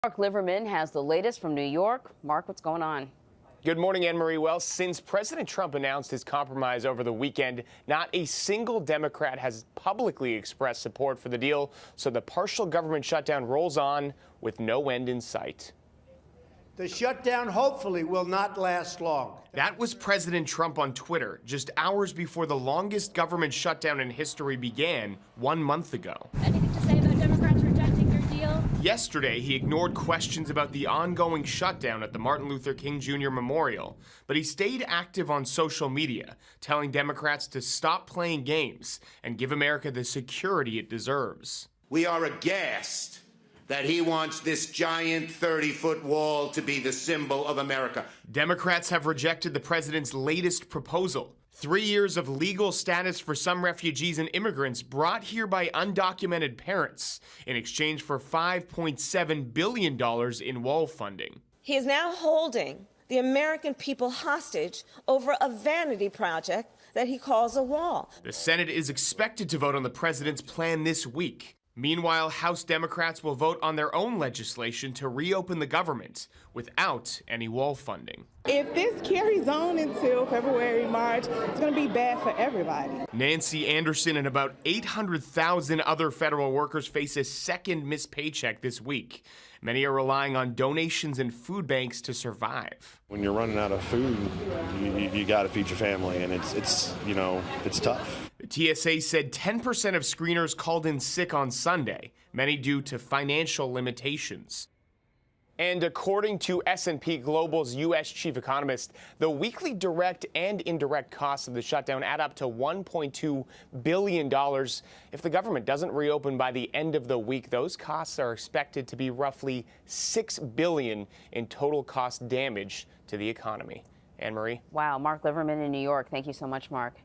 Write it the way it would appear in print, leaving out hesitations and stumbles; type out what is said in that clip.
Mark Liverman has the latest from New York. Mark, what's going on? Good morning, Anne-Marie. Well, since President Trump announced his compromise over the weekend, not a single Democrat has publicly expressed support for the deal, so the partial government shutdown rolls on with no end in sight. The shutdown hopefully will not last long. That was President Trump on Twitter just hours before the longest government shutdown in history began 1 month ago. Anything to say about Democrats rejecting your deal? Yesterday, he ignored questions about the ongoing shutdown at the Martin Luther King Jr. Memorial, but he stayed active on social media, telling Democrats to stop playing games and give America the security it deserves. We are aghast that he wants this giant 30-foot wall to be the symbol of America. Democrats have rejected the president's latest proposal. 3 years of legal status for some refugees and immigrants brought here by undocumented parents in exchange for $5.7 billion in wall funding. He is now holding the American people hostage over a vanity project that he calls a wall. The Senate is expected to vote on the president's plan this week. Meanwhile, House Democrats will vote on their own legislation to reopen the government without any wall funding. If this carries on until February, March, it's going to be bad for everybody. Nancy Anderson and about 800,000 other federal workers face a second missed paycheck this week. Many are relying on donations and food banks to survive. When you're running out of food, you got to feed your family, and it's tough. The TSA said 10% of screeners called in sick on Sunday, many due to financial limitations. And according to S&P Global's U.S. chief economist, the weekly direct and indirect costs of the shutdown add up to $1.2 billion. If the government doesn't reopen by the end of the week, those costs are expected to be roughly $6 billion in total cost damage to the economy. Anne-Marie? Wow, Mark Liverman in New York. Thank you so much, Mark.